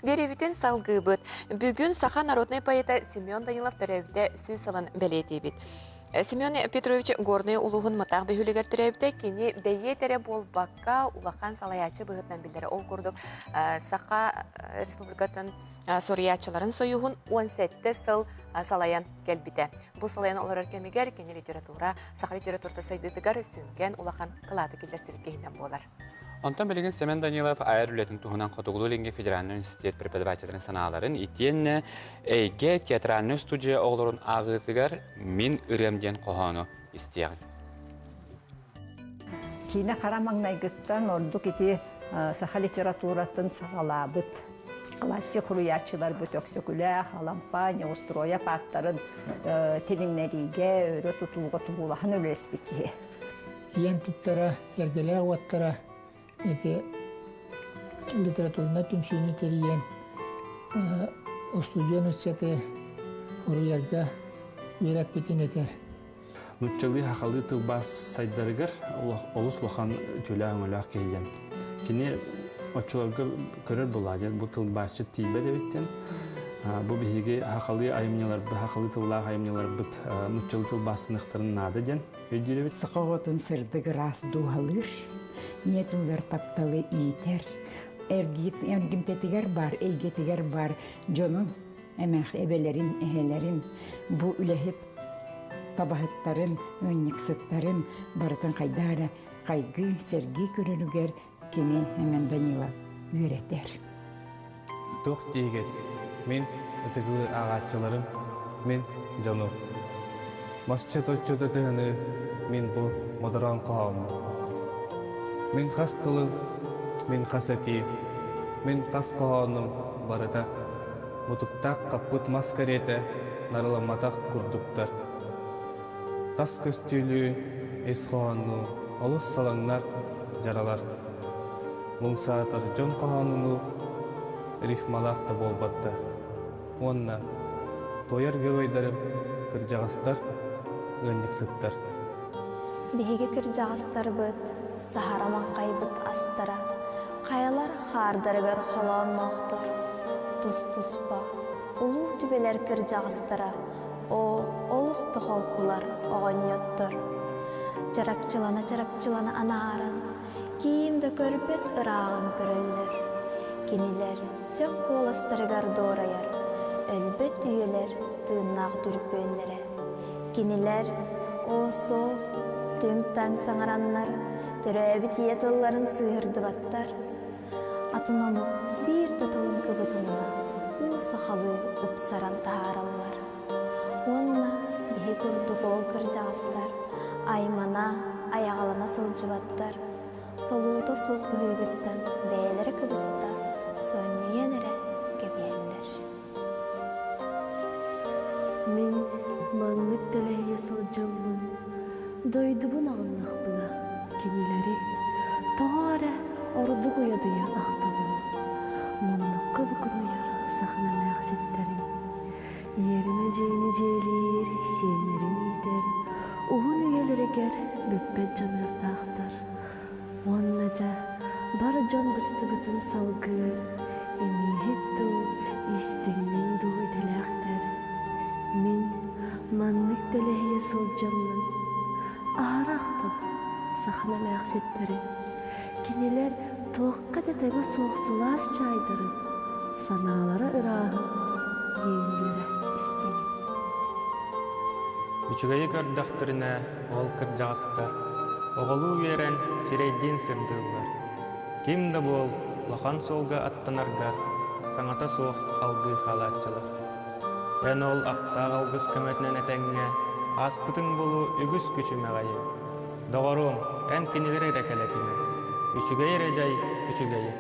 Беревитен салгыбыт. Бүгін Саха народный поэта Семен Данилов төрәбіте сөз салын бәлетейбіт. Семен Петрович горный улуғын мытақ бөхілігер төрәбіте кені бәйе тәрі бол баққа улақан салаячы бұғытнан білдері. Ол көрдік Саха республикатын сориячыларын сойуғын 17 сыл салаян кәлбіті. Бұл салаян олар өркемегер кені литература, Саха литературта сайдыдығар үстінген улақан қылады келдерсі кейінден болар. Онтан білген Семен Данилов айыр үлетін тұғынан Қотығылу Ленге Федеральный университет преподавателерін саналарын итенне әйге театральный студия оғылырын ағызығар мен үремден қоғаны істеғін. Кейіне қарамаңнайгыттан ордық еті Саха литературатын сағалабыт. Классик құруячылар бұт өксікілі, халампания, устроя паттарын теліңнәриге, өрі тұтылға тұғылағын өлеспеке. Ен тұттара, ергелі ағуаттара, литературна түмсүйіні терейен студия университеті құруярға үйрәп бетін етер. Нұтчалы хақалы тылбас сайдарығыр олыс лоқан төлі аңылақ кейден. Кені отчыларға көрір болады, бұл тылбасшы тейбе дебеттен. Бұл бейге хақалы айымнелар, хақалы тыллақ айымнелар бұд нұтчалы тылбасынықтарын нады ден өйдері бет. Сықағытын сырдығы рас дуғалыр, ниетілер тапталы иетер. Әргімтетігер бар, әйгетігер бар, жонын әмәқ әбелерін, әхелерін, бұл үләхіп табахыттарын, өнніксіттарын барытын қайдары, қайғы, сәргі көрінігер кені әмен Данилов үйретер. Тоқ дейгет, мен өтігілі ағатшыларым, мен жону. Масча-точчода дығыны мен бұл модыран қауымы. Мен қастылы, мен қасати, мен қас қауымым барыда. Мұтықтақ қаппыт маскареті нарыламатақ күрдіктар. Тас көстүйлі эс қауымны олыс салаңнар жаралар. Мұңсатыр жон қауымны рифмалақты болбатты. Онна тояр геройдарым кіржағыстар, өндіксіттар. Беге кіржағыстар бұд, сахараман қайбыт астара. Қаялар қардарығар қолауын оқтыр. Тұс-тұспа, ұлу түбелер кіржағыстара. О, олысты қолқылар оған йоттыр. Жарақчылана анарын, кейімді көрбет ұрағын көрілдір. Кенилер сөк қоластырығар дораяр, өлбет үйелер тыыннақ дүрпөнлері. Кенилер о соқ, түң-таң саңаранлар, түрәбі тиетылларын сығырды баттар. Атынанық бір датылын кыбытынына, у сақалы ұпсаран тағаралар. Онна бейі көрді қол кіржағыстар, аймана, аяғалана сылжыбаттар. Солуыда соқ бұғығыттан бәйлері кыбыста, сөнмейен әрі кәбелілер. Мен маңнық тәләйе сылжамын, дойдыбын ағыннақ бұна кенелері, тоғары орды қойадыя ақтабын. Мұнныққа бұқын ойар сақынан әқсеттерін. Еріме жейні жейлер, сенерін етер, ұғын үйелерігер бүппет жанырдақтар. Онна жа бар жон бұстығытын салғыр, емейхетту, истігінен дуы тәләқтер. Мен маңнық тәләйе сылжамын, ағар ақтап, сақынан әқсеттерін. Кенелер тоққа тәтәгі соқсылас чайдырын, саналары ұрағын, еңілері істеген. Үчігайы көрдіқтіріне ол кіржағыстар, оғылу үйерен сирейден сірдірлер. Кемді бол, лақан солға аттанарғар, саңата соқ алғы қалатчылар. Ән ол ақтақ алғыз көметінен әтәңіне, аспытын болу үгіз күшіме ғайым. Доғырым, ән кенелер әрекелетіме. Үчігайы рәжай, үчігайы.